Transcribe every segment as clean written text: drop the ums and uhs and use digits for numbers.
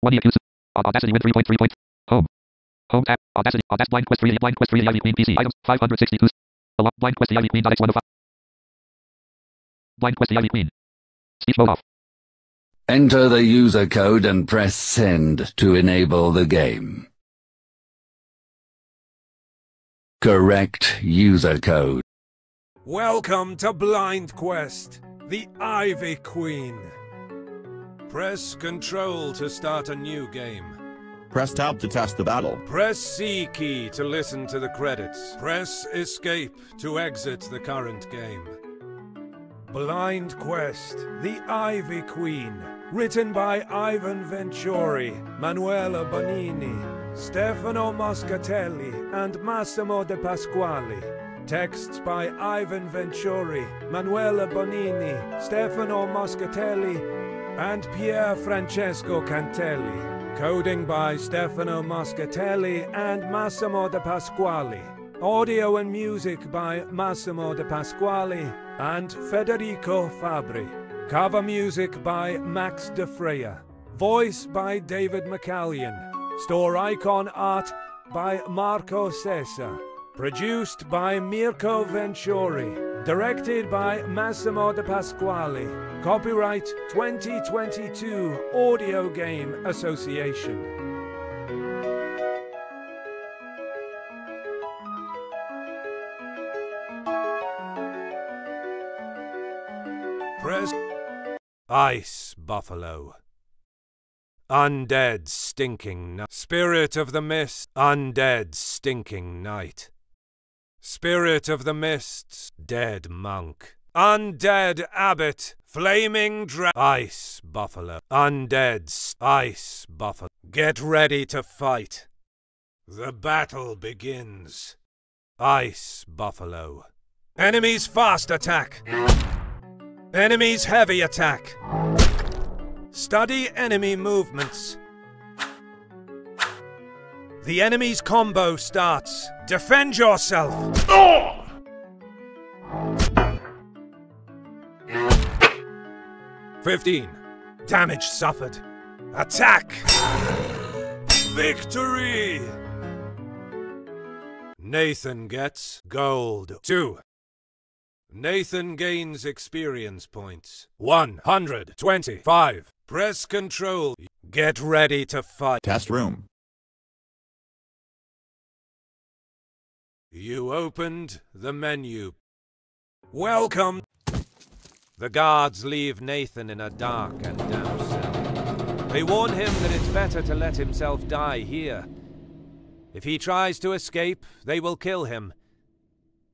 1 EQs. Audacity win 3.3 points. Home. Home tab. Audacity. Audacity blind quest 3. Blind quest 3. Ivy Queen PC items 562. Blind quest Ivy Queen. X105. Blind quest Ivy Queen. Speech mode off. Enter the user code and press send to enable the game. Correct user code. Welcome to Blind Quest, the Ivy Queen. Press Control to start a new game. Press Tab to test the battle. Press C key to listen to the credits. Press Escape to exit the current game. Blind Quest, the Ivy Queen. Written by Ivan Venturi, Manuela Bonini, Stefano Moscatelli, and Massimo De Pasquale. Texts by Ivan Venturi, Manuela Bonini, Stefano Moscatelli, and Pier Francesco Cantelli. Coding by Stefano Moscatelli and Massimo De Pasquale. Audio and music by Massimo De Pasquale and Federico Fabri. Cover music by Max De Freya. Voice by David McCallion. Store icon art by Marco Sessa. Produced by Mirko Venturi. Directed by Massimo De Pasquale. Copyright 2022 Audio Game Association. Press Ice Buffalo. Undead stinking night. Spirit of the mist. Undead stinking night. Spirit of the mists. Dead monk. Undead abbot. Flaming Ice Buffalo. Undead Ice Buffalo. Get ready to fight. The battle begins. Ice Buffalo. Enemies fast attack. Enemies heavy attack. Study enemy movements. The enemy's combo starts. Defend yourself. 15. Damage suffered. Attack. Victory. Nathan gets gold. 2. Nathan gains experience points. 125. Press Control. Get ready to fight. Test room. You opened the menu. Welcome. The guards leave Nathan in a dark and damp cell. They warn him that it's better to let himself die here. If he tries to escape, they will kill him.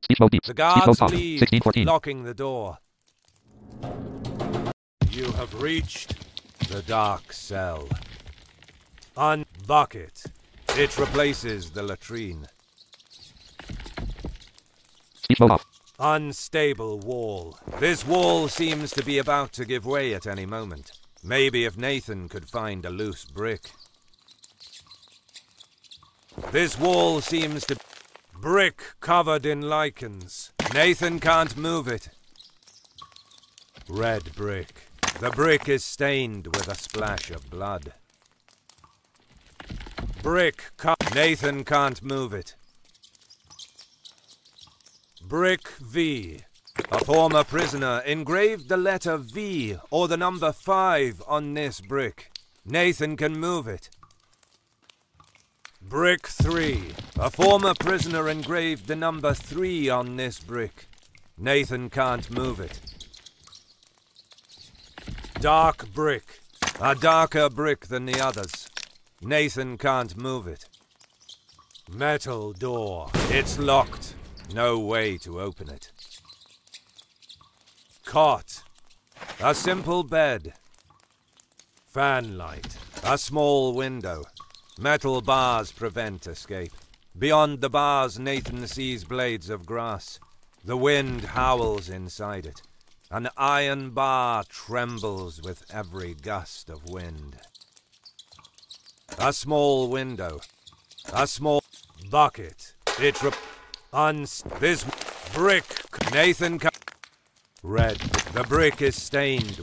The guards leave, locking the door. You have reached the dark cell. Unbucket. It replaces the latrine. Unstable wall. This wall seems to be about to give way at any moment. Maybe if Nathan could find a loose brick. This wall seems to... Brick covered in lichens. Nathan can't move it. Red brick. The brick is stained with a splash of blood. Brick Nathan can't move it. Brick V. A former prisoner engraved the letter V or the number 5 on this brick. Nathan can move it. Brick 3. A former prisoner engraved the number 3 on this brick. Nathan can't move it. Dark brick. A darker brick than the others. Nathan can't move it. Metal door. It's locked. No way to open it. Cot. A simple bed. Fan light. A small window. Metal bars prevent escape. Beyond the bars, Nathan sees blades of grass. The wind howls inside it. An iron bar trembles with every gust of wind. A small window. A small bucket. This brick. Nathan Red. The brick is stained.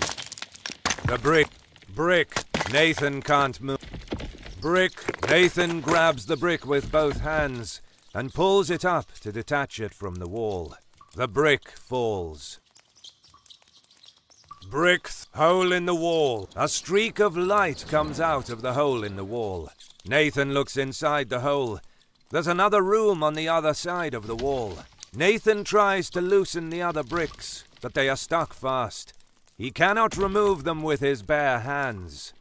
The brick. Nathan can't move. Brick. Nathan grabs the brick with both hands and pulls it up to detach it from the wall. The brick falls. Brick. Hole in the wall. A streak of light comes out of the hole in the wall. Nathan looks inside the hole. There's another room on the other side of the wall. Nathan tries to loosen the other bricks, but they are stuck fast. He cannot remove them with his bare hands.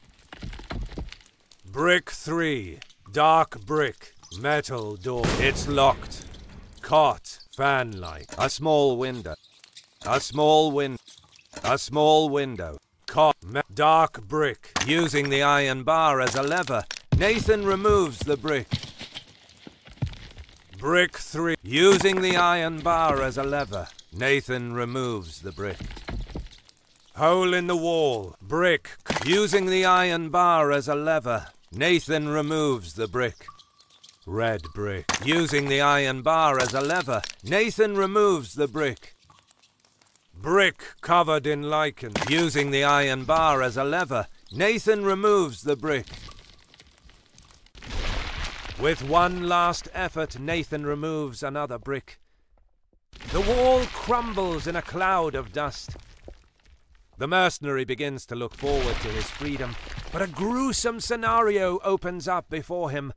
Brick 3. Dark brick. Metal door. It's locked. Cot. Fan light. A small window. A small window. A small window. Cot. Dark brick. Using the iron bar as a lever, Nathan removes the brick. Brick 3. Using the iron bar as a lever, Nathan removes the brick. Hole in the wall. Brick. Using the iron bar as a lever, Nathan removes the brick. Red brick. Using the iron bar as a lever, Nathan removes the brick. Brick covered in lichen. Using the iron bar as a lever, Nathan removes the brick. With one last effort, Nathan removes another brick. The wall crumbles in a cloud of dust. The mercenary begins to look forward to his freedom, but a gruesome scenario opens up before him.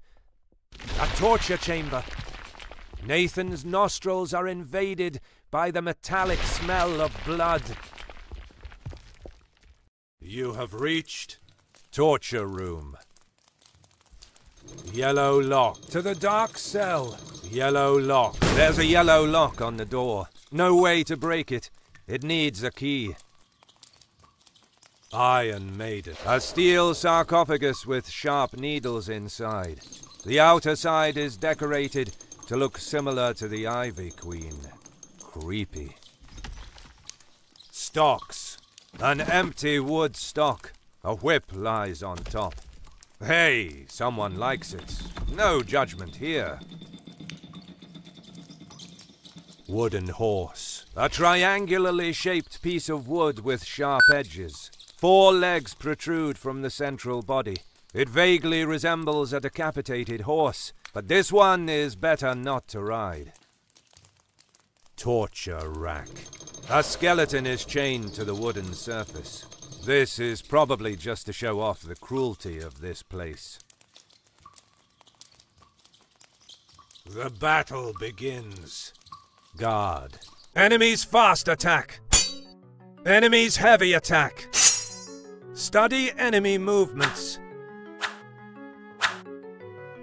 A torture chamber. Nathan's nostrils are invaded by the metallic smell of blood. You have reached torture room. Yellow lock. To the dark cell. Yellow lock. There's a yellow lock on the door. No way to break it. It needs a key. Iron Maiden. A steel sarcophagus with sharp needles inside. The outer side is decorated to look similar to the Ivy Queen. Creepy. Stocks. An empty wood stock. A whip lies on top. Hey, someone likes it. No judgment here. Wooden horse. A triangularly shaped piece of wood with sharp edges. 4 legs protrude from the central body. It vaguely resembles a decapitated horse, but this one is better not to ride. Torture rack. A skeleton is chained to the wooden surface. This is probably just to show off the cruelty of this place. The battle begins. Guard. Enemies fast attack. Enemies heavy attack. Study enemy movements.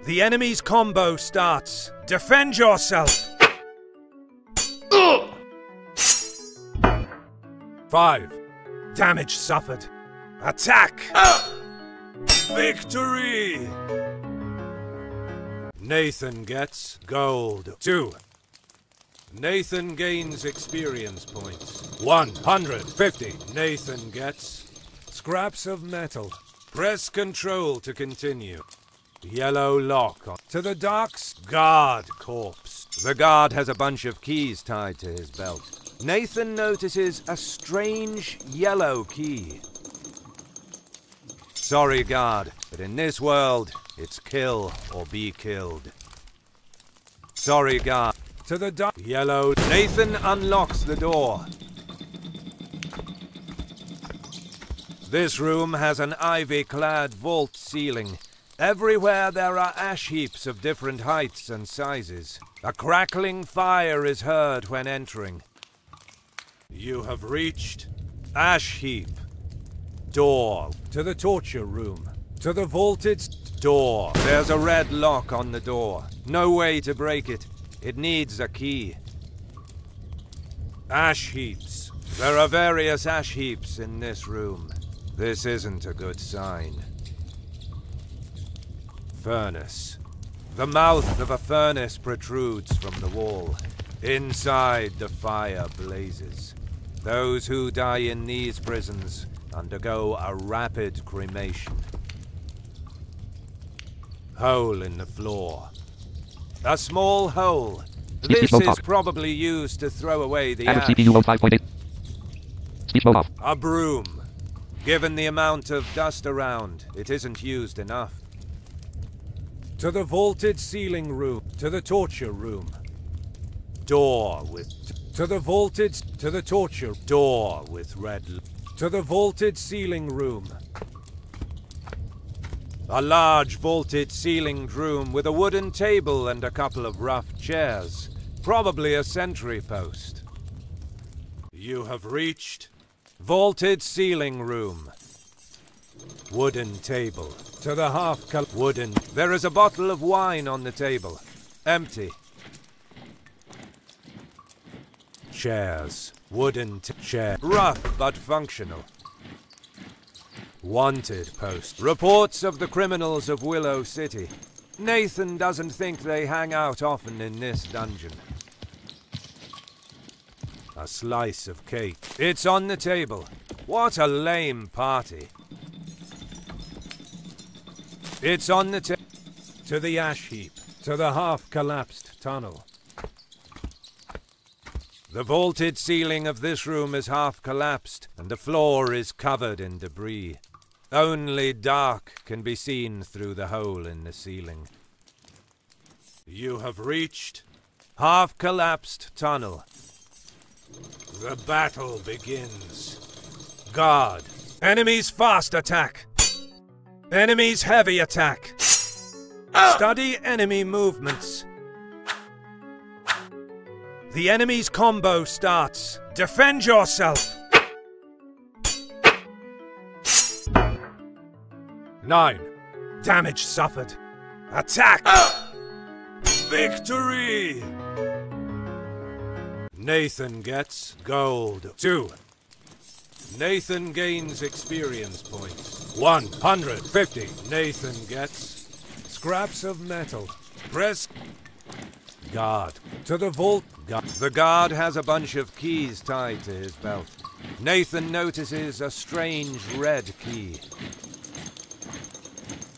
The enemy's combo starts. Defend yourself. 5. Damage suffered. Attack! Victory! Nathan gets gold. 2. Nathan gains experience points. 150. Nathan gets scraps of metal. Press Control to continue. Yellow lock on. To the docks. Guard corpse. The guard has a bunch of keys tied to his belt. Nathan notices a strange yellow key. Sorry, guard, but in this world, it's kill or be killed. Sorry, guard. To the dock. Yellow. Nathan unlocks the door. This room has an ivy-clad vault ceiling. Everywhere there are ash heaps of different heights and sizes. A crackling fire is heard when entering. You have reached ash heap. Door. To the torture room. To the vaulted door. There's a red lock on the door. No way to break it. It needs a key. Ash heaps. There are various ash heaps in this room. This isn't a good sign. Furnace. The mouth of a furnace protrudes from the wall. Inside, the fire blazes. Those who die in these prisons undergo a rapid cremation. Hole in the floor. A small hole. This is probably used to throw away the ash. CPU 5.8. Speech mode off. A broom. Given the amount of dust around, it isn't used enough. To the vaulted ceiling room. To the torture room. Door with... To the vaulted... To the torture... Door with red... To the vaulted ceiling room. A large vaulted ceilinged room with a wooden table and a couple of rough chairs. Probably a sentry post. You have reached vaulted ceiling room. Wooden table. To the wooden. There is a bottle of wine on the table. Empty. Chairs. Wooden chair. Rough but functional. Wanted post. Reports of the criminals of Willow City. Nathan doesn't think they hang out often in this dungeon. A slice of cake. It's on the table. What a lame party. It's on the table. To the ash heap. To the half-collapsed tunnel. The vaulted ceiling of this room is half-collapsed, and the floor is covered in debris. Only dark can be seen through the hole in the ceiling. You have reached half-collapsed tunnel. The battle begins. Guard. Enemies fast attack. Enemies heavy attack. Study enemy movements. The enemy's combo starts. Defend yourself. 9. Damage suffered. Attack! Victory! Nathan gets gold. 2. Nathan gains experience points. 150. Nathan gets scraps of metal. Press guard. To the vault. The guard has a bunch of keys tied to his belt. Nathan notices a strange red key.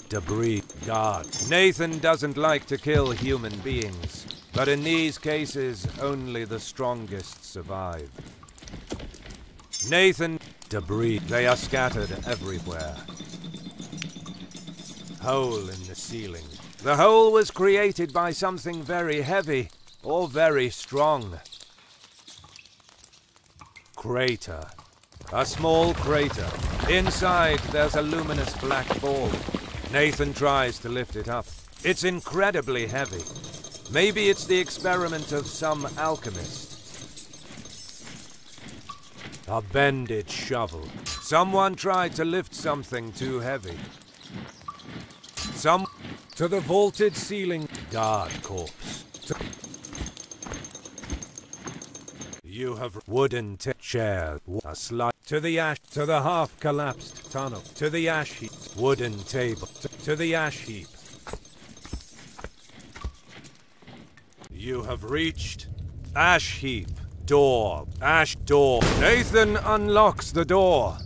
Debris. Guard. Nathan doesn't like to kill human beings, but in these cases, only the strongest survive. Nathan. Debris. They are scattered everywhere. Hole in the ceiling. The hole was created by something very heavy or very strong. Crater. A small crater. Inside, there's a luminous black ball. Nathan tries to lift it up. It's incredibly heavy. Maybe it's the experiment of some alchemist. A bended shovel. Someone tried to lift something too heavy. To the vaulted ceiling. Guard corpse. You have wooden chair. A slide. To the ash. To the half-collapsed tunnel. To the ash heap. Wooden table. To the ash heap. You have reached ash heap. Door. Ash door. Nathan unlocks the door.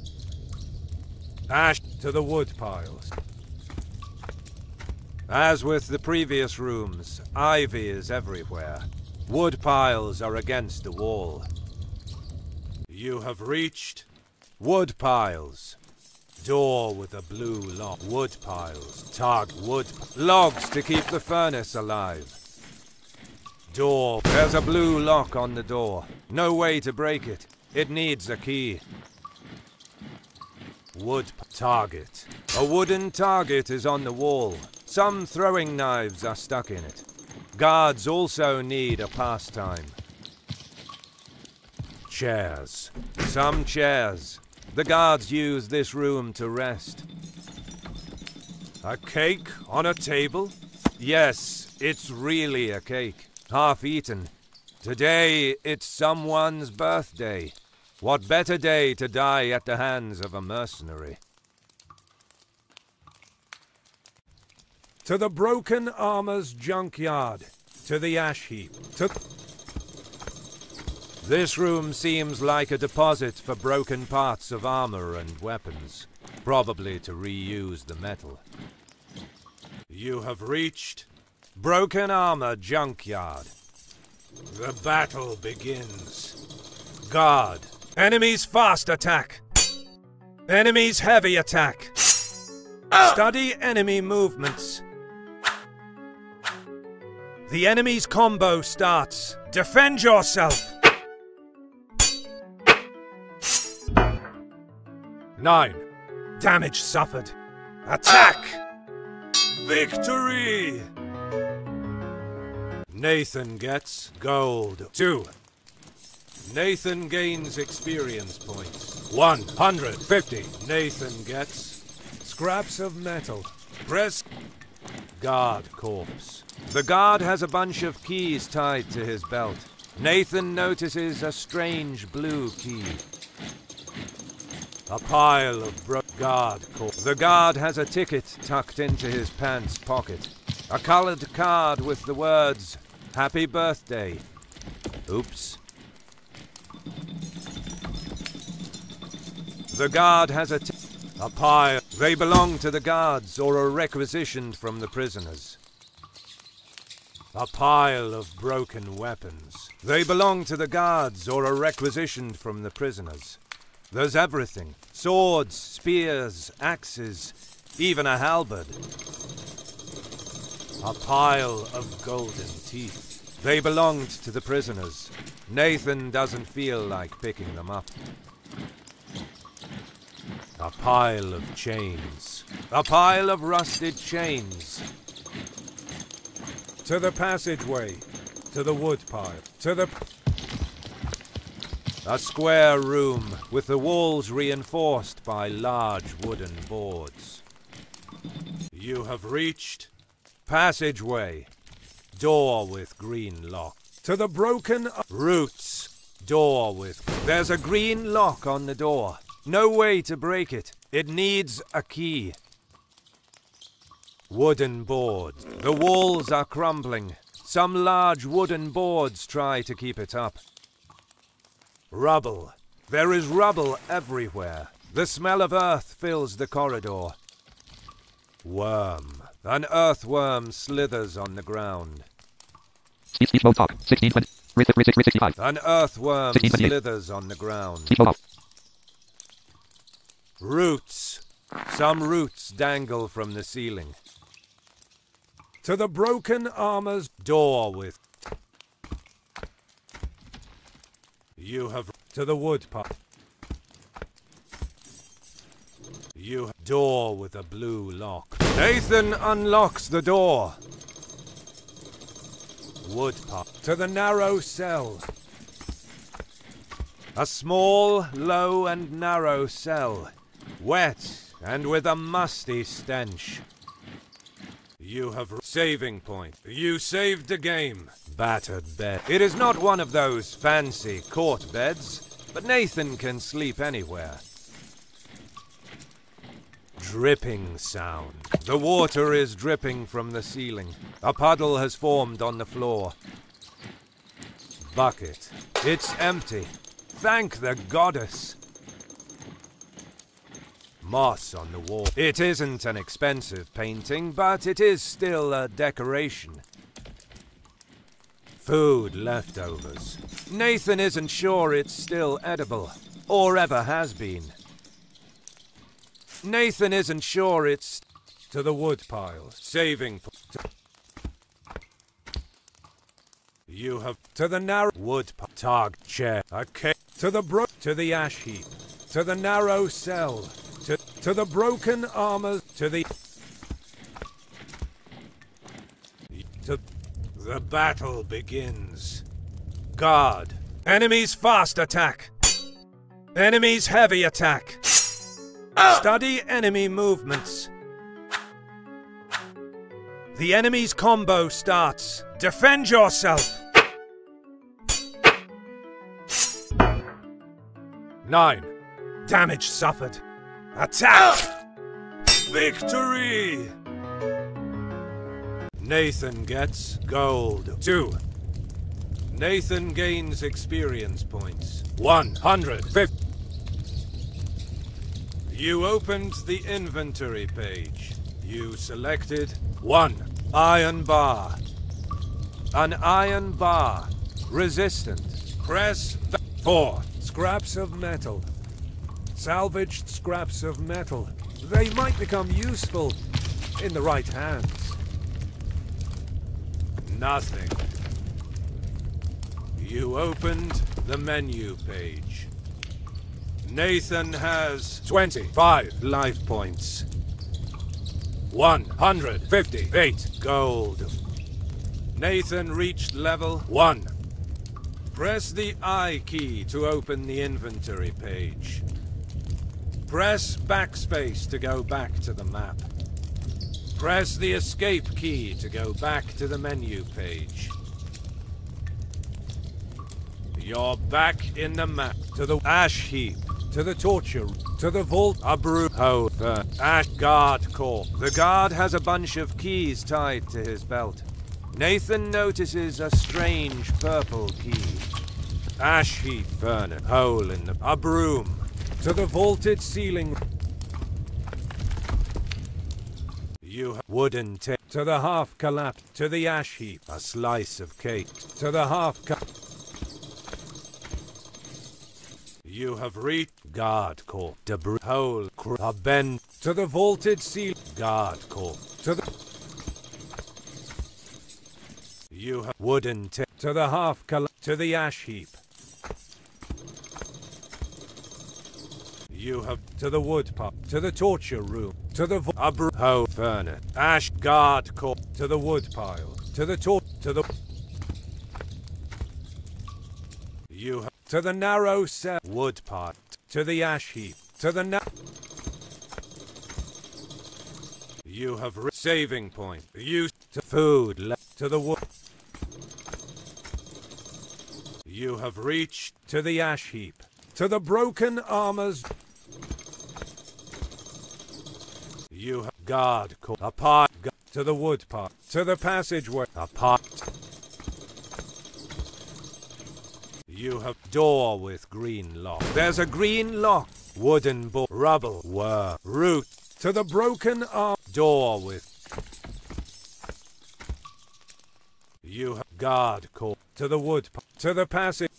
Ash to the wood piles. As with the previous rooms, ivy is everywhere. Wood piles are against the wall. You have reached wood piles. Door with a blue lock. Wood piles. Wood. Logs to keep the furnace alive. Door. There's a blue lock on the door. No way to break it. It needs a key. Wood. Target. A wooden target is on the wall. Some throwing knives are stuck in it. Guards also need a pastime. Chairs. Some chairs. The guards use this room to rest. A cake on a table? Yes, it's really a cake. Half eaten. Today, it's someone's birthday. What better day to die at the hands of a mercenary? To the broken armor's junkyard. To the ash heap. This room seems like a deposit for broken parts of armor and weapons. Probably to reuse the metal. You have reached broken armor junkyard. The battle begins. Guard. Enemies fast attack. Enemies heavy attack. Study enemy movements. The enemy's combo starts. Defend yourself! 9. Damage suffered. Attack! Victory! Nathan gets gold. 2. Nathan gains experience points. 150. Nathan gets scraps of metal. Press guard corpse. The guard has a bunch of keys tied to his belt. Nathan notices a strange blue key. A pile of guard corpse. The guard has a ticket tucked into his pants pocket. A colored card with the words, "Happy birthday." Oops. The guard has a pile. They belong to the guards or are requisitioned from the prisoners. A pile of broken weapons. They belong to the guards or are requisitioned from the prisoners. There's everything. Swords, spears, axes, even a halberd. A pile of golden teeth. They belonged to the prisoners. Nathan doesn't feel like picking them up. A pile of chains. A pile of rusted chains. To the passageway. To the woodpile. To the... A square room with the walls reinforced by large wooden boards. You have reached passageway. Door with green lock. To the broken roots. Door with... There's a green lock on the door. No way to break it. It needs a key. Wooden boards. The walls are crumbling. Some large wooden boards try to keep it up. Rubble. There is rubble everywhere. The smell of earth fills the corridor. Worm. An earthworm slithers on the ground. Speech mode talk. 1620. 65. An earthworm slithers on the ground. Speech mode off. Roots. Some roots dangle from the ceiling. To the broken armor's door with... You have... To the woodpile. You have... Door with a blue lock. Nathan unlocks the door. Woodpile. To the narrow cell. A small, low and narrow cell. Wet and with a musty stench. You have saving point. You saved the game. Battered bed. It is not one of those fancy court beds, but Nathan can sleep anywhere. Dripping sound. The water is dripping from the ceiling. A puddle has formed on the floor. Bucket. It's empty. Thank the goddess. Moss on the wall. It isn't an expensive painting, but it is still a decoration. Food leftovers. Nathan isn't sure it's still edible, or ever has been. Nathan isn't sure it's... To the woodpile. Saving... You have... To the narrow... Woodpile. Targ chair. Okay. To the To the ash heap. To the narrow cell. To the broken armor, to the... The battle begins. Guard. Enemies fast attack. Enemies heavy attack. Study enemy movements. The enemy's combo starts. Defend yourself. 9. Damage suffered. Attack! Victory! Nathan gets gold. 2. Nathan gains experience points. 150. You opened the inventory page. You selected 1 iron bar. An iron bar. Resistant. Press 4. Scraps of metal. Salvaged scraps of metal. They might become useful in the right hands. Nothing. You opened the menu page. Nathan has 25 life points. 158 gold. Nathan reached level 1. Press the I key to open the inventory page. Press backspace to go back to the map. Press the escape key to go back to the menu page. You're back in the map. To the ash heap. To the torture. To the vault. A the ash guard corps. The guard has a bunch of keys tied to his belt. Nathan notices a strange purple key. Ash heap furnace. Hole in the... A broom. To the vaulted ceiling. You have wooden tape. To the half collapsed. To the ash heap. A slice of cake. To the half You have reached guard corps. Debris hole. A bend. To the vaulted ceiling. Guard corps. To the... You have wooden tape. To the half collapsed. To the ash heap. You have to the wood pile, to the torture room, to the ho furnace, ash guard corps, to the wood pile, to the to the. You have to the narrow cell, wood pile, to the ash heap, to the You have saving point. Use to food left to the wood. You have reached to the ash heap, to the broken armors. You have guard apart to the wood part to the passageway apart. You have door with green lock. There's a green lock. Wooden board, rubble, root to the broken arm door with. You have guard to the wood to the passage.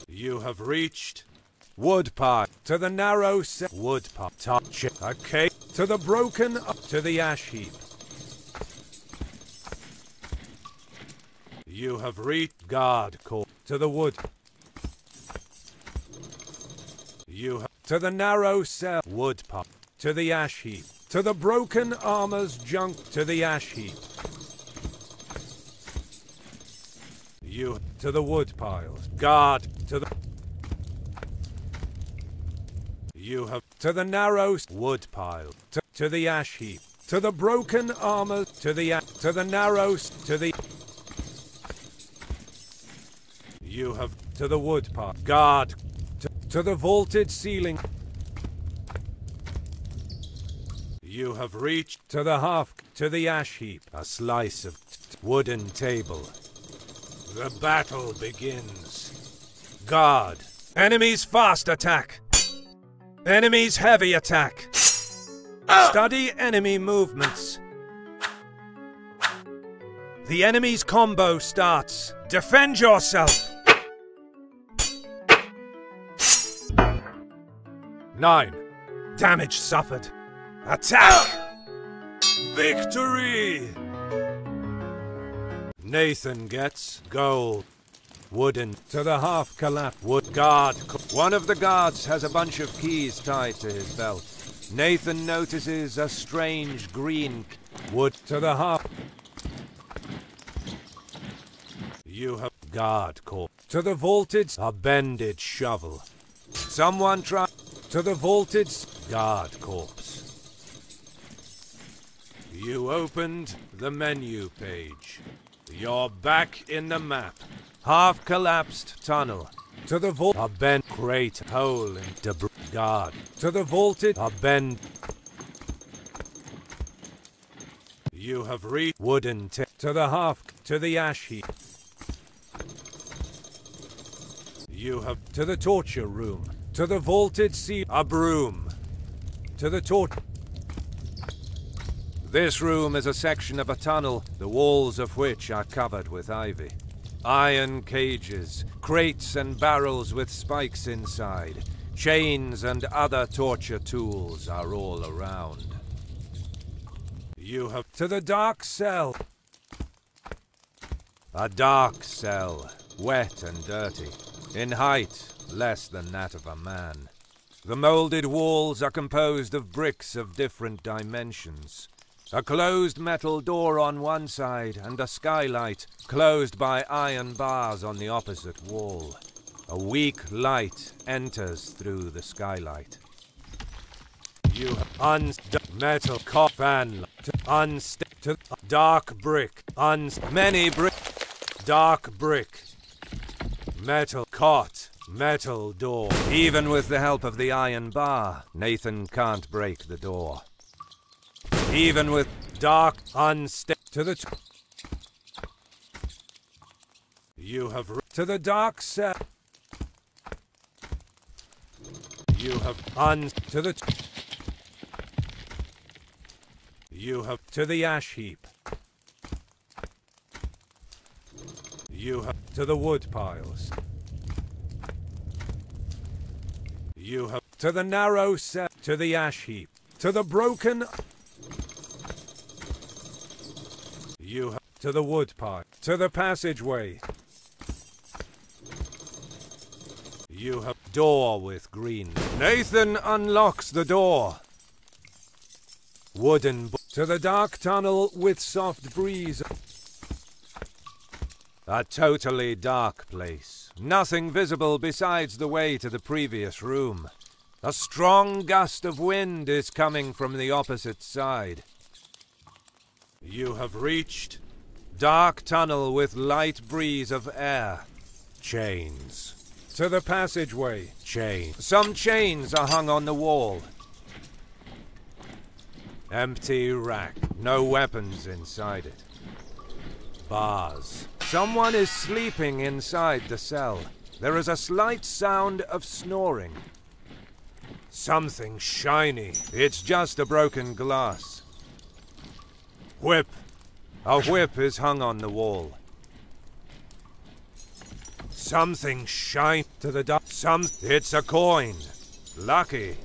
You have reached. Wood pipe to the narrow wood pipe touch a cake to the broken to the ash heap. You have reached guard corps to the wood. You have to the narrow cell wood pipe to the ash heap to the broken armor's junk to the ash heap. You to the wood piles guard to the. You have to the narrow wood pile, to the ash heap, to the broken armor, to the narrow, to the. You have to the wood pile, guard, to the vaulted ceiling. You have reached to the half, to the ash heap, a slice of wooden table. The battle begins. Guard, enemies fast attack. Enemies heavy attack. Study enemy movements. The enemy's combo starts. Defend yourself. 9. Damage suffered. Attack! Victory! Nathan gets gold. Wooden to the half collapsed wood guard. One of the guards has a bunch of keys tied to his belt. Nathan notices a strange green wood to the half. You have guard corps to the vaulted a bended shovel. Someone try to the vaulted guard corpse. You opened the menu page. You're back in the map. Half-collapsed tunnel. To the vault. A bent crate hole in debris. Guard. To the vaulted. A bend. You have reached wooden to the half. To the ash heap. You have to the torture room. To the vaulted seal. A broom. To the torture. This room is a section of a tunnel, the walls of which are covered with ivy. Iron cages, crates and barrels with spikes inside, chains and other torture tools are all around. You have to the dark cell. A dark cell, wet and dirty, in height less than that of a man. The moulded walls are composed of bricks of different dimensions. A closed metal door on one side and a skylight closed by iron bars on the opposite wall. A weak light enters through the skylight. You metal coffin to dark brick many brick dark brick metal cot metal door. Even with the help of the iron bar, Nathan can't break the door. Even with dark to the you have to the dark cell. You have to the you have to the ash heap. You have to the wood piles. You have to the narrow cell, to the ash heap, to the broken. You have to the wood pile, to the passageway. You have door with green. Nathan unlocks the door. Wooden to the dark tunnel with soft breeze. A totally dark place. Nothing visible besides the way to the previous room. A strong gust of wind is coming from the opposite side. You have reached dark tunnel with light breeze of air. Chains. To the passageway. Chain. Some chains are hung on the wall. Empty rack. No weapons inside it. Bars. Someone is sleeping inside the cell. There is a slight sound of snoring. Something shiny. It's just a broken glass. Whip. A whip is hung on the wall. Something shine to the dark. It's a coin. Lucky.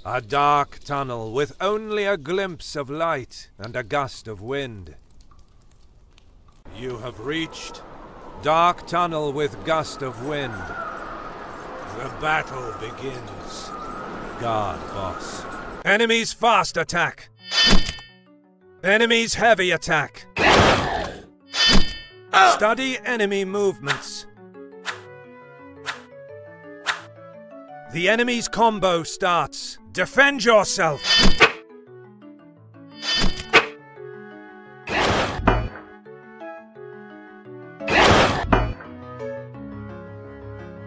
A dark tunnel with only a glimpse of light and a gust of wind. You have reached dark tunnel with gust of wind. The battle begins. Guard, boss. Enemies fast attack. Enemies heavy attack. Study enemy movements. The enemy's combo starts. Defend yourself!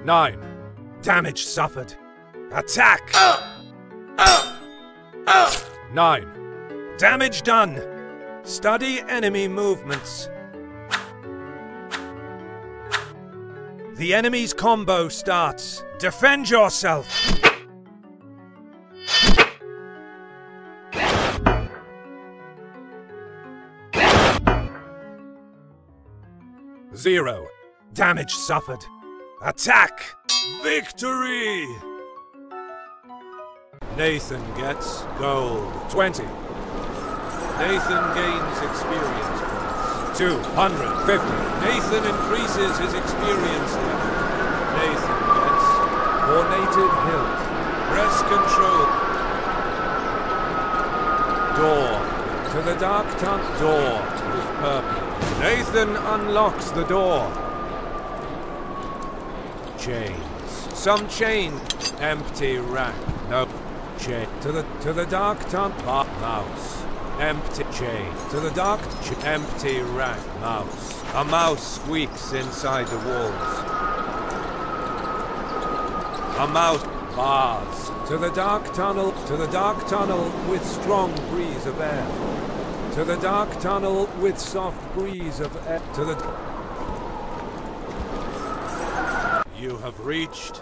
9. Damage suffered. Attack! 9. Damage done. Study enemy movements. The enemy's combo starts. Defend yourself! 0. Damage suffered. Attack! Victory! Nathan gets gold. 20. Nathan gains experience points. 250. Nathan increases his experience level. Nathan gets ornated hilt. Press control. Door. To the dark tunnel. Door with purple. Nathan unlocks the door. Chains. Some chain. Empty rack. No. Chain. To the dark tunnel. Mouse. Empty chain. To the dark. Empty rack. Mouse. A mouse squeaks inside the walls. A mouse. Bars. To the dark tunnel. To the dark tunnel with strong breeze of air. To the dark tunnel with soft breeze of air. To the... You have reached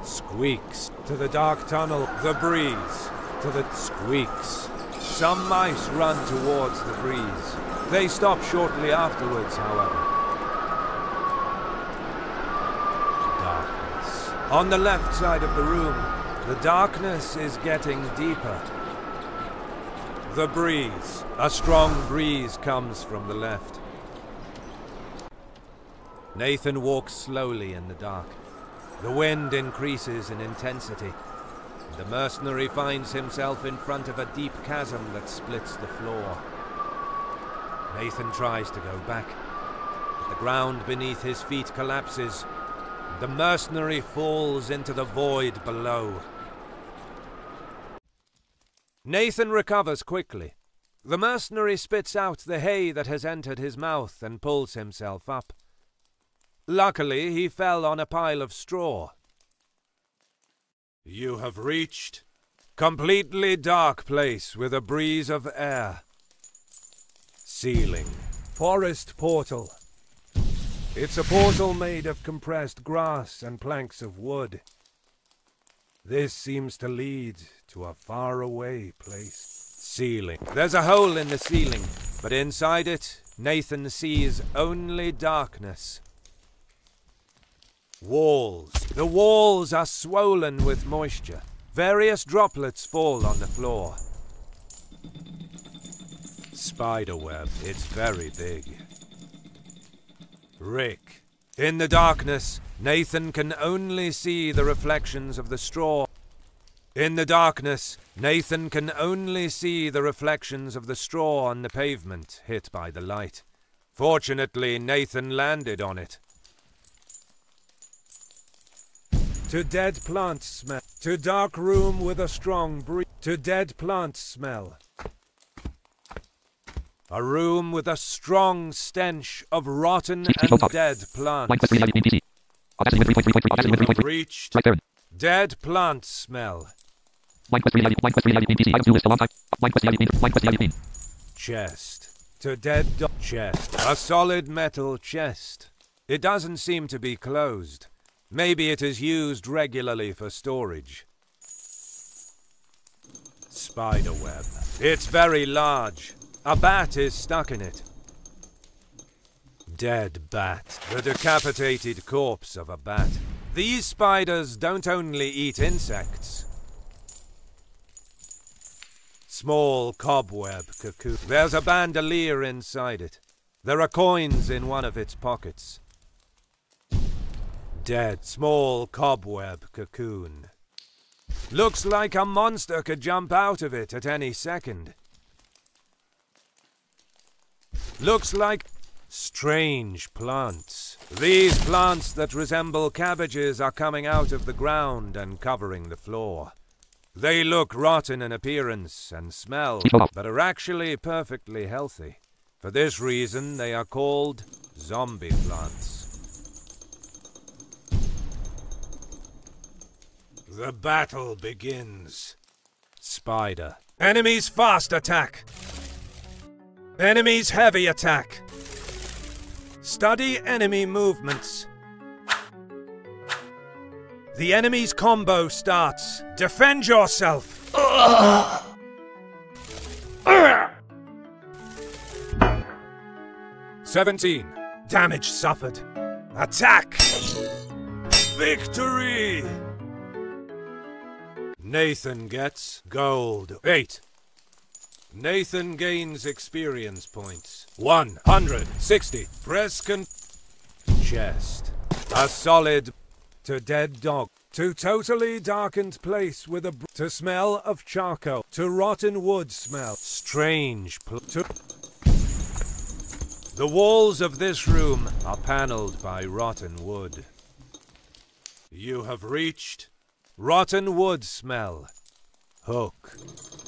squeaks. To the dark tunnel, the breeze. To the squeaks. Some mice run towards the breeze. They stop shortly afterwards, however. Darkness. On the left side of the room, The darkness is getting deeper. The breeze. A strong breeze comes from the left. Nathan walks slowly in the dark. The wind increases in intensity. The mercenary finds himself in front of a deep chasm that splits the floor. Nathan tries to go back, but the ground beneath his feet collapses. The mercenary falls into the void below. Nathan recovers quickly. The mercenary spits out the hay that has entered his mouth and pulls himself up. Luckily, he fell on a pile of straw. You have reached completely dark place with a breeze of air. Ceiling. Forest portal. It's a portal made of compressed grass and planks of wood. This seems to lead to a faraway place. Ceiling. There's a hole in the ceiling, but inside it, Nathan sees only darkness. Walls. The walls are swollen with moisture. Various droplets fall on the floor. Spiderweb. It's very big. Rick. In the darkness, Nathan can only see the reflections of the straw. In the darkness, Nathan can only see the reflections of the straw on the pavement hit by the light. Fortunately, Nathan landed on it. To dead plant smell. To dark room with a strong breeze. To dead plant smell. A room with a strong stench of rotten and dead plants. Reached dead plant smell. Chest. To dead chest. A solid metal chest. It doesn't seem to be closed. Maybe it is used regularly for storage. Spiderweb. It's very large. A bat is stuck in it. Dead bat. The decapitated corpse of a bat. These spiders don't only eat insects. Small cobweb cocoon. There's a bandolier inside it. There are coins in one of its pockets. Dead small cobweb cocoon. Looks like a monster could jump out of it at any second. Looks like strange plants. These plants that resemble cabbages are coming out of the ground and covering the floor. They look rotten in appearance and smell, but are actually perfectly healthy. For this reason, they are called zombie plants. The battle begins. Spider. Enemies fast attack. Enemies heavy attack. Study enemy movements. The enemy's combo starts. Defend yourself. 17. Damage suffered. Attack. Victory. Nathan gets gold. 8. Nathan gains experience points. 160. Press chest. A solid. To dead dog. To totally darkened place with a to smell of charcoal. To rotten wood smell. Strange. To the walls of this room are paneled by rotten wood. You have reached rotten wood smell. Hook.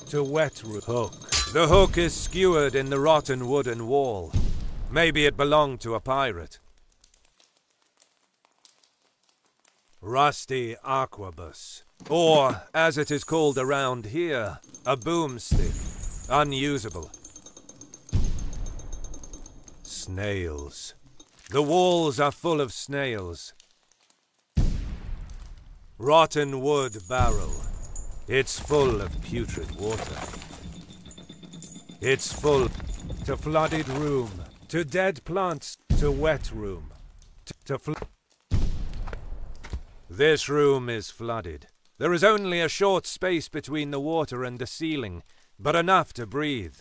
To wet hook. The hook is skewered in the rotten wooden wall. Maybe it belonged to a pirate. Rusty arquebus. Or, as it is called around here, a boomstick. Unusable. Snails. The walls are full of snails. Rotten wood barrel. It's full of putrid water. It's full to flooded room, to dead plants, to wet room, to this room is flooded. There is only a short space between the water and the ceiling, but enough to breathe.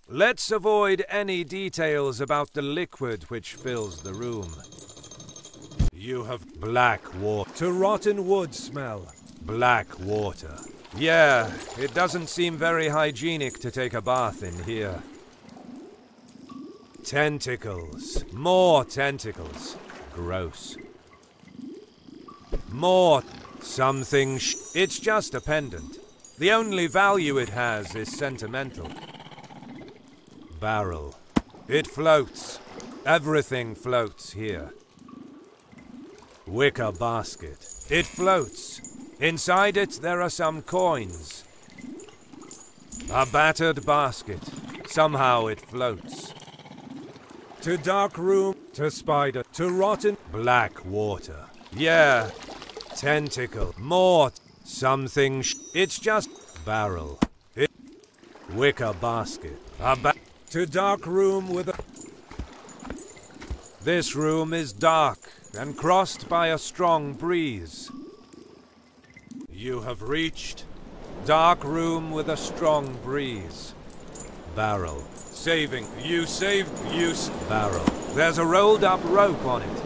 Let's avoid any details about the liquid which fills the room. You have black water. To rotten wood smell. Black water. Yeah, it doesn't seem very hygienic to take a bath in here. Tentacles. More tentacles. Gross. More. Something It's just a pendant. The only value it has is sentimental. Barrel. It floats. Everything floats here. Wicker basket. It floats. Inside it there are some coins. A battered basket. Somehow it floats. To dark room. To spider. To rotten. Black water. Yeah. Tentacle. More. Something It's just barrel. Wicker basket. To dark room with a... This room is dark and crossed by a strong breeze. You have reached dark room with a strong breeze. Barrel. Saving. You saved. Use. Barrel. There's a rolled up rope on it.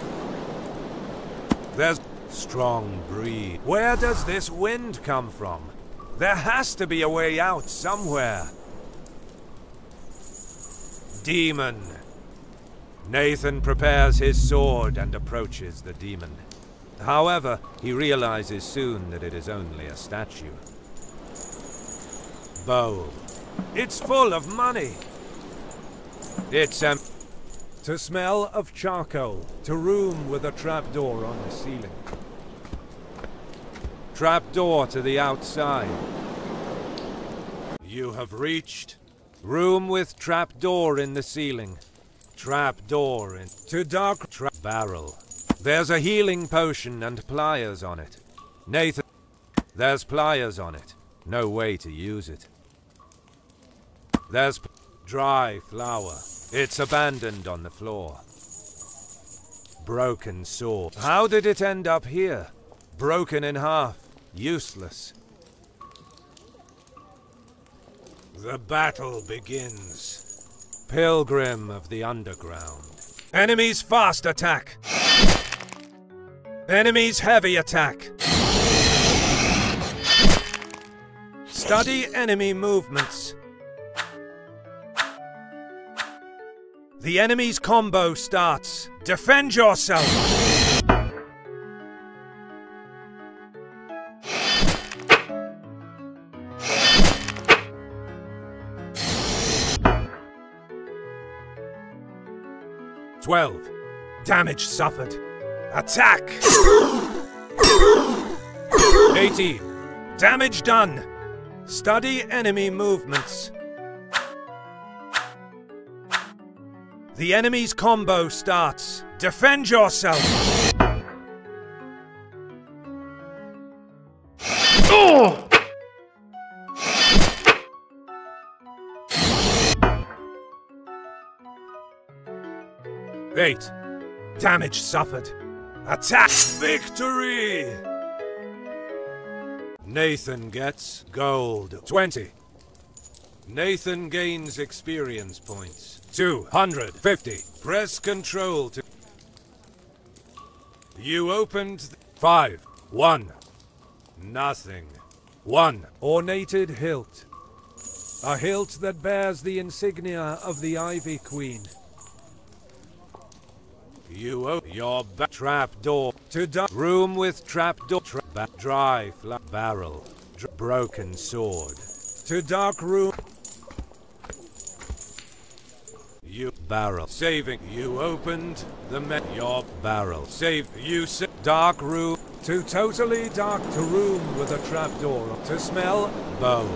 There's strong breeze. Where does this wind come from? There has to be a way out somewhere. Demon. Nathan prepares his sword and approaches the demon. However, he realizes soon that it is only a statue. Bowl. It's full of money. It's To smell of charcoal. To room with a trapdoor on the ceiling. Trapdoor to the outside. You have reached room with trapdoor in the ceiling. Trapdoor in to dark barrel. There's a healing potion and pliers on it. Nathan, there's pliers on it. No way to use it. There's dry flour. It's abandoned on the floor. Broken sword. How did it end up here? Broken in half. Useless. The battle begins. Pilgrim of the Underground. Enemies fast attack. Enemies heavy attack. Study enemy movements. The enemy's combo starts. Defend yourself. Damage suffered. Attack! 18. Damage done. Study enemy movements. The enemy's combo starts. Defend yourself. Oh! 8. Damage suffered. Attack! Victory! Nathan gets gold. 20. Nathan gains experience points. 250. Press control to... You opened... 5. 1. Nothing. 1. Ornated hilt. A hilt that bears the insignia of the Ivy Queen. You open your trap door to room with trap door, dry barrel, broken sword to dark room. You barrel saving. You opened the your barrel save. You dark room to totally dark to room with a trap door to smell bowl.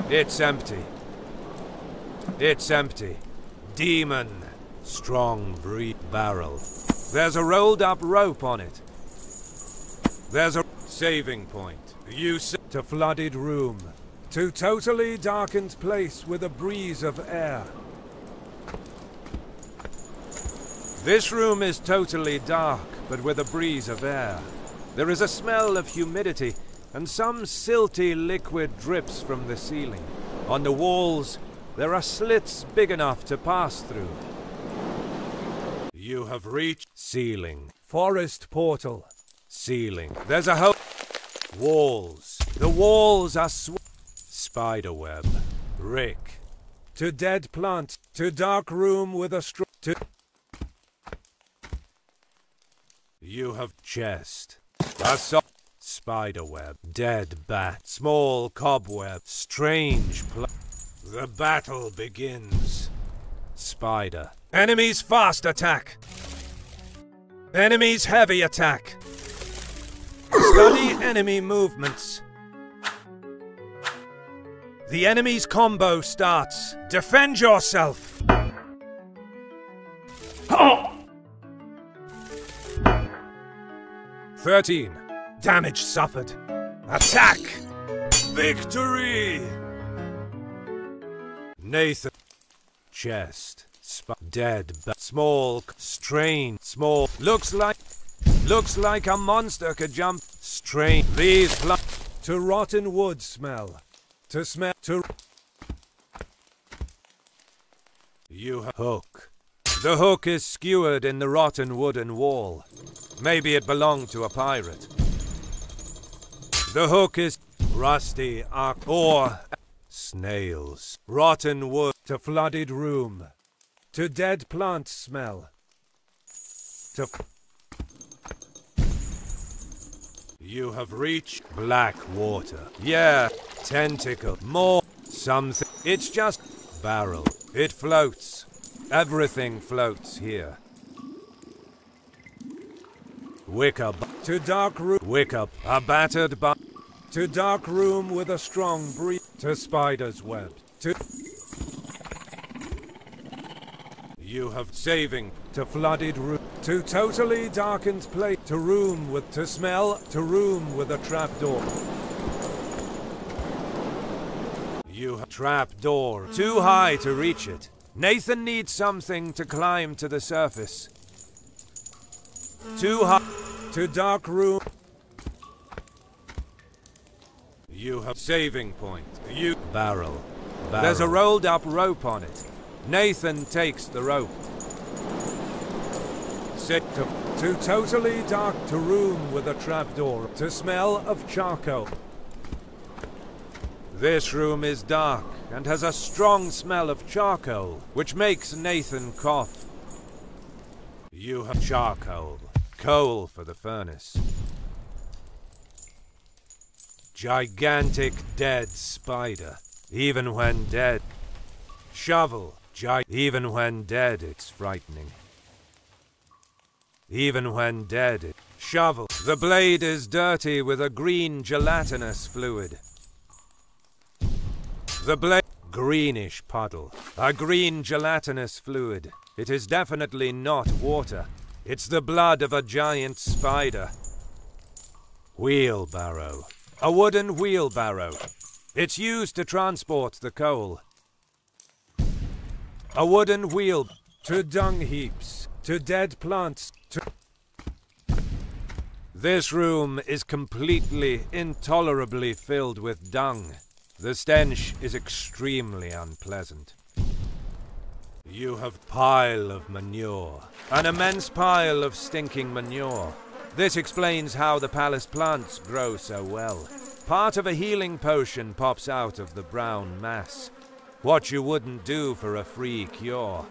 It's empty. It's empty. Demon. Strong breed barrel. There's a rolled up rope on it. There's a saving point. Use to flooded room. To totally darkened place with a breeze of air. This room is totally dark, but with a breeze of air. There is a smell of humidity, and some silty liquid drips from the ceiling. On the walls, there are slits big enough to pass through. You have reached ceiling. Forest portal. Ceiling. There's a hole. Walls. The walls are spiderweb. Rick. To dead plant. To dark room with a to You have chest. Spiderweb. Dead bat. Small cobweb. Strange The battle begins. Spider. Enemies fast attack. Enemies heavy attack. Study enemy movements. The enemy's combo starts. Defend yourself. 13. Damage suffered. Attack. Victory. Nathan. Chest. Dead. Small. Strain. Small. Looks like a monster could jump. Strain. These to rotten wood smell. To smell. To You hook. The hook is skewered in the rotten wooden wall. Maybe it belonged to a pirate. The hook is rusty or snails. Rotten wood. To flooded room. To dead plant smell. To You have reached black water. Yeah, tentacle. More something. It's just barrel. It floats. Everything floats here. Wicker. To dark room. Wicker. A battered To dark room with a strong breeze. To spider's web. To You have saving. To flooded room. To totally darkened place. To room with to smell. To room with a trapdoor. You have trapdoor. Too high to reach it. Nathan needs something to climb to the surface. Too high. To dark room. You have saving point. You barrel. There's a rolled up rope on it. Nathan takes the rope. Sit to totally dark to room with a trapdoor. To smell of charcoal. This room is dark and has a strong smell of charcoal, which makes Nathan cough. You have charcoal. Coal for the furnace. Gigantic dead spider. Even when dead. Shovel. Even when dead, it's frightening. Even when dead, shovel. The blade is dirty with a green gelatinous fluid. The blade, greenish puddle. A green gelatinous fluid. It is definitely not water. It's the blood of a giant spider. Wheelbarrow. A wooden wheelbarrow. It's used to transport the coal. A wooden wheel. To dung heaps. To dead plants. To This room is completely, intolerably filled with dung. The stench is extremely unpleasant. You have pile of manure. An immense pile of stinking manure. This explains how the palace plants grow so well. Part of a healing potion pops out of the brown mass. What you wouldn't do for a free cure.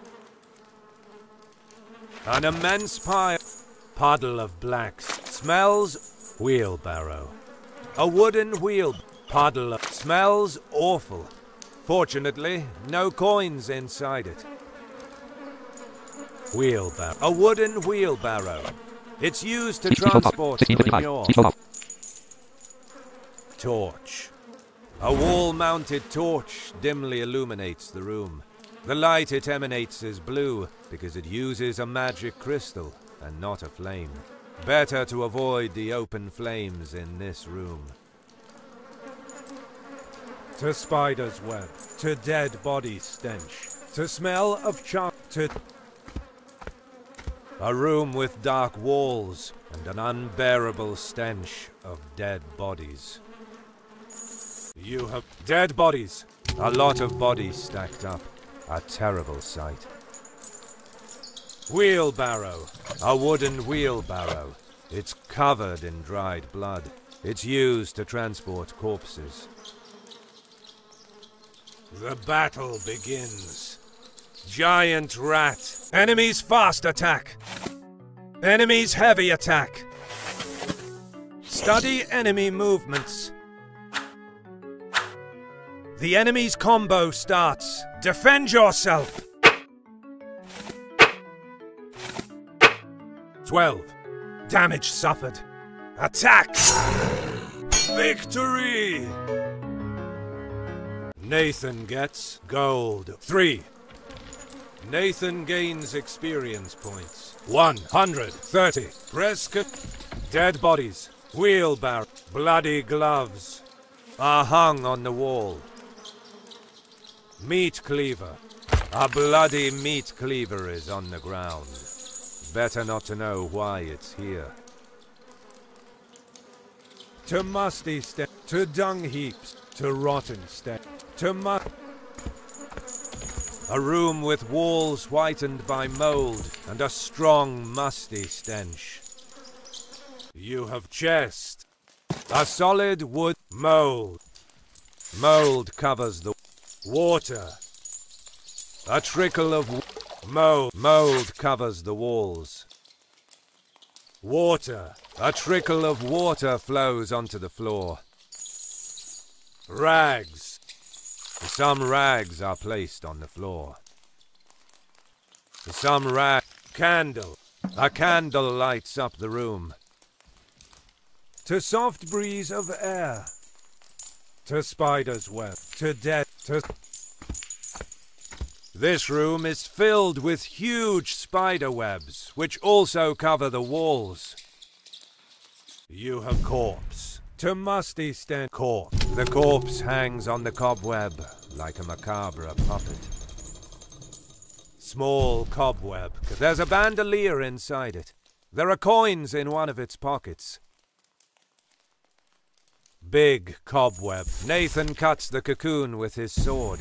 An immense puddle of blacks. Smells wheelbarrow. A wooden wheel puddle of smells awful. Fortunately, no coins inside it. Wheelbarrow. A wooden wheelbarrow. It's used to transport the manure. Torch. A wall-mounted torch dimly illuminates the room. The light it emanates is blue because it uses a magic crystal and not a flame. Better to avoid the open flames in this room. To spider's web. To dead body stench. To smell of to a room with dark walls and an unbearable stench of dead bodies. You have dead bodies. A lot of bodies stacked up. A terrible sight. Wheelbarrow. A wooden wheelbarrow. It's covered in dried blood. It's used to transport corpses. The battle begins. Giant rat. Enemies fast attack. Enemies heavy attack. Study enemy movements. The enemy's combo starts. Defend yourself. 12. Damage suffered. Attack! Victory! Nathan gets gold. 3. Nathan gains experience points. 130. Prescott. Dead bodies. Wheelbarrow. Bloody gloves are hung on the wall. Meat cleaver. A bloody meat cleaver is on the ground. Better not to know why it's here. To musty step, to dung heaps, to rotten step, to a room with walls whitened by mold and a strong musty stench. You have chest. A solid wood mold. Mold covers the water. A trickle of mold covers the walls. Water. A trickle of water flows onto the floor. Rags. Some rags are placed on the floor. Some candle. A candle lights up the room. To soft breeze of air. To spider's web. To death. To... This room is filled with huge spider webs, which also cover the walls. You have corpse. To musty stand corpse. The corpse hangs on the cobweb like a macabre puppet. Small cobweb. There's a bandolier inside it. There are coins in one of its pockets. Big cobweb. Nathan cuts the cocoon with his sword.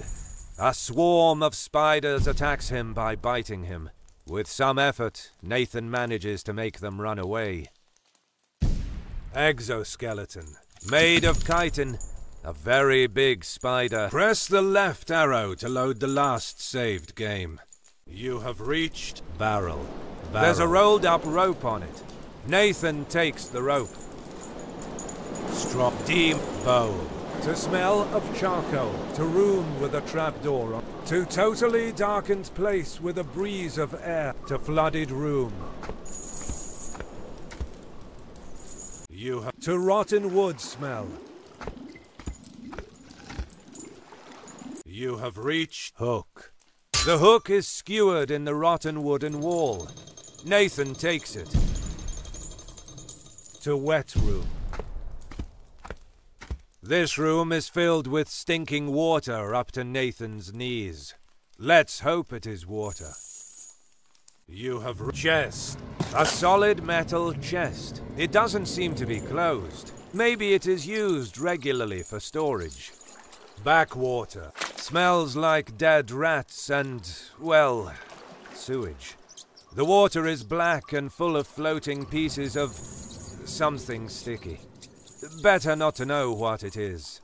A swarm of spiders attacks him by biting him. With some effort, Nathan manages to make them run away. Exoskeleton. Made of chitin. A very big spider. Press the left arrow to load the last saved game. You have reached barrel. There's a rolled up rope on it. Nathan takes the rope. Strong deep bow. To smell of charcoal. To room with a trapdoor on. To totally darkened place with a breeze of air. To flooded room. You have to rotten wood smell. You have reached hook. The hook is skewered in the rotten wooden wall. Nathan takes it. To wet room. This room is filled with stinking water up to Nathan's knees. Let's hope it is water. You have chest. A solid metal chest. It doesn't seem to be closed. Maybe it is used regularly for storage. Backwater. Smells like dead rats and, well, sewage. The water is black and full of floating pieces of something sticky. Better not to know what it is.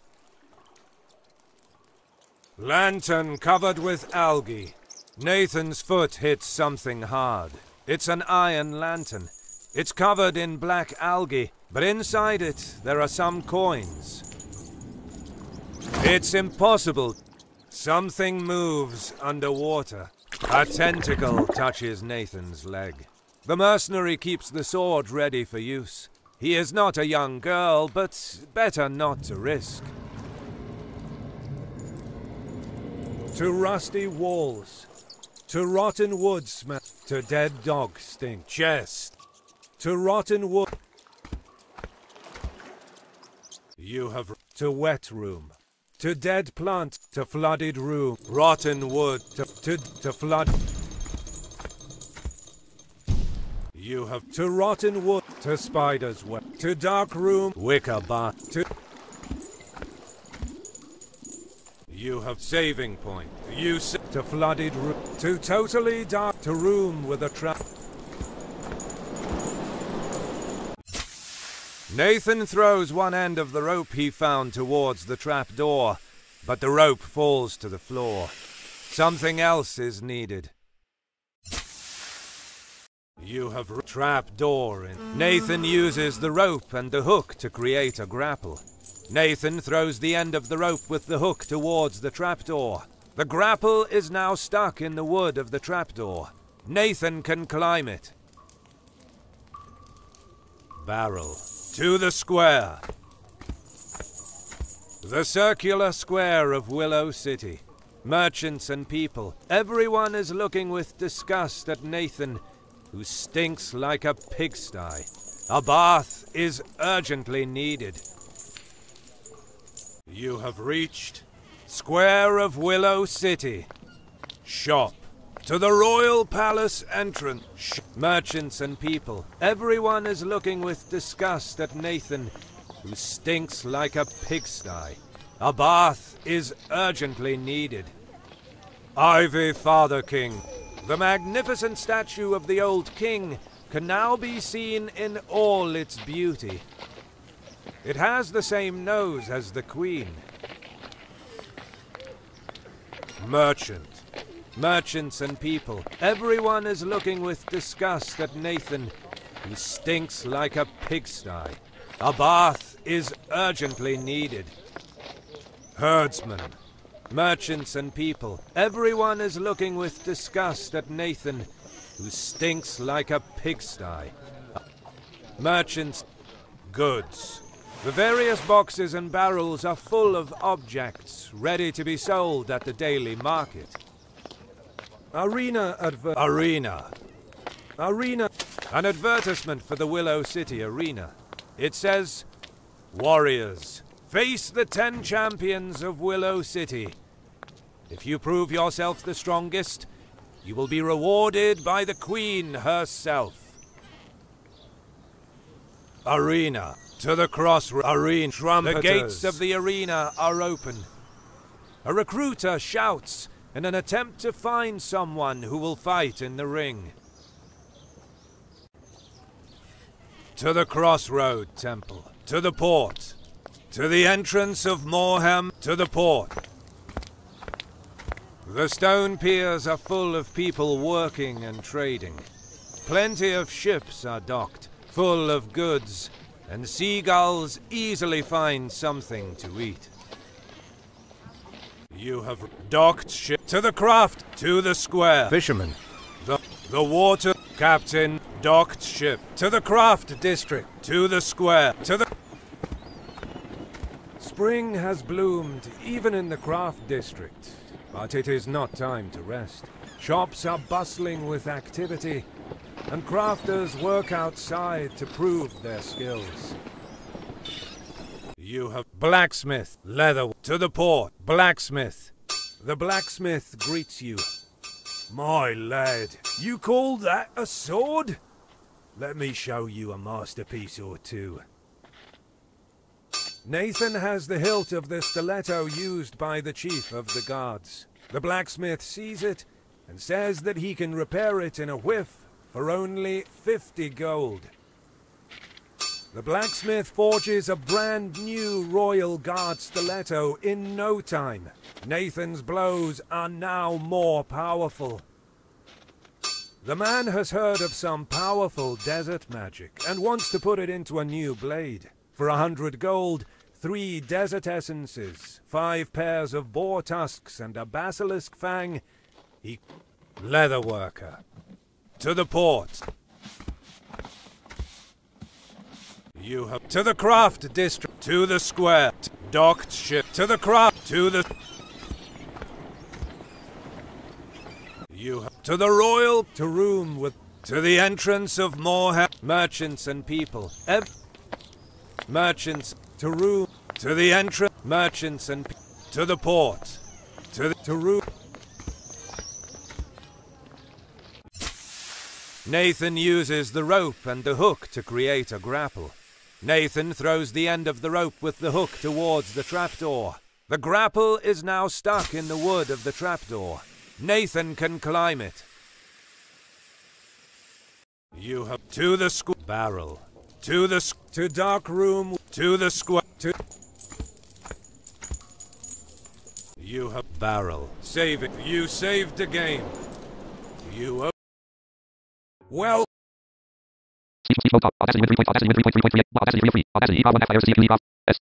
Lantern covered with algae. Nathan's foot hits something hard. It's an iron lantern. It's covered in black algae, but inside it there are some coins. It's impossible. Something moves underwater. A tentacle touches Nathan's leg. The mercenary keeps the sword ready for use. He is not a young girl, but better not to risk. To rusty walls. To rotten wood smell. To dead dog stink. Chest. To rotten wood. You have to wet room. To dead plant. To flooded room. Rotten wood. To flood. You have to rotten wood. To spider's web. To dark room. Wicker bar. You have saving point. Use to flooded room. To totally dark. To room with a trap. Nathan throws one end of the rope he found towards the trap door, but the rope falls to the floor. Something else is needed. You have a trap door in. Nathan uses the rope and the hook to create a grapple. Nathan throws the end of the rope with the hook towards the trapdoor. The grapple is now stuck in the wood of the trapdoor. Nathan can climb it. Barrel. To the square. The circular square of Willow City. Merchants and people. Everyone is looking with disgust at Nathan, who stinks like a pigsty. A bath is urgently needed. You have reached Square of Willow City. Shop. To the Royal Palace entrance. Merchants and people. Everyone is looking with disgust at Nathan, who stinks like a pigsty. A bath is urgently needed. Ivy Father King. The magnificent statue of the old king can now be seen in all its beauty. It has the same nose as the queen. Merchant. Merchants and people. Everyone is looking with disgust at Nathan, who stinks like a pigsty. A bath is urgently needed. Herdsman. Merchants and people. Everyone is looking with disgust at Nathan, who stinks like a pigsty. Merchants. Goods. The various boxes and barrels are full of objects ready to be sold at the daily market. Arena. An advertisement for the Willow City Arena. It says, "Warriors, face the 10 champions of Willow City. If you prove yourself the strongest, you will be rewarded by the Queen herself." Arena. To the crossroads. Arena. Trumpeters. The gates of the arena are open. A recruiter shouts in an attempt to find someone who will fight in the ring. To the crossroad temple. To the port. To the entrance of Morhem. To the port. The stone piers are full of people working and trading. Plenty of ships are docked, full of goods, and seagulls easily find something to eat. You have docked ship. To the craft. To the square. Fisherman. The water. Captain. Docked ship. To the craft district. To the square. To the... Spring has bloomed even in the craft district, but it is not time to rest. Shops are bustling with activity, and crafters work outside to prove their skills. You have blacksmith. Leather. To the port. Blacksmith. The blacksmith greets you. My lad, you call that a sword? Let me show you a masterpiece or two. Nathan has the hilt of the stiletto used by the chief of the guards. The blacksmith sees it and says that he can repair it in a whiff for only 50 gold. The blacksmith forges a brand new Royal Guard stiletto in no time. Nathan's blows are now more powerful. The man has heard of some powerful desert magic and wants to put it into a new blade. For 100 gold, 3 desert essences, 5 pairs of boar tusks and a basilisk fang, he... Leatherworker. To the port. You have... To the craft district. To the square. Docked ship. To the craft. To the... You have... To the royal... To room with... To the entrance of Morhem. Merchants and people. Merchants. To room. To the entrance. Merchants and... To the port. To the... To room. Nathan uses the rope and the hook to create a grapple. Nathan throws the end of the rope with the hook towards the trapdoor. The grapple is now stuck in the wood of the trapdoor. Nathan can climb it. You have to the barrel. To dark room. To the to. You have barrel. Save it. You saved the game. You have. Well. Audacity win 3.3.3.3.3. Audacity real free. Audacity E-Power 1 F-Fire C-Q E-Power S.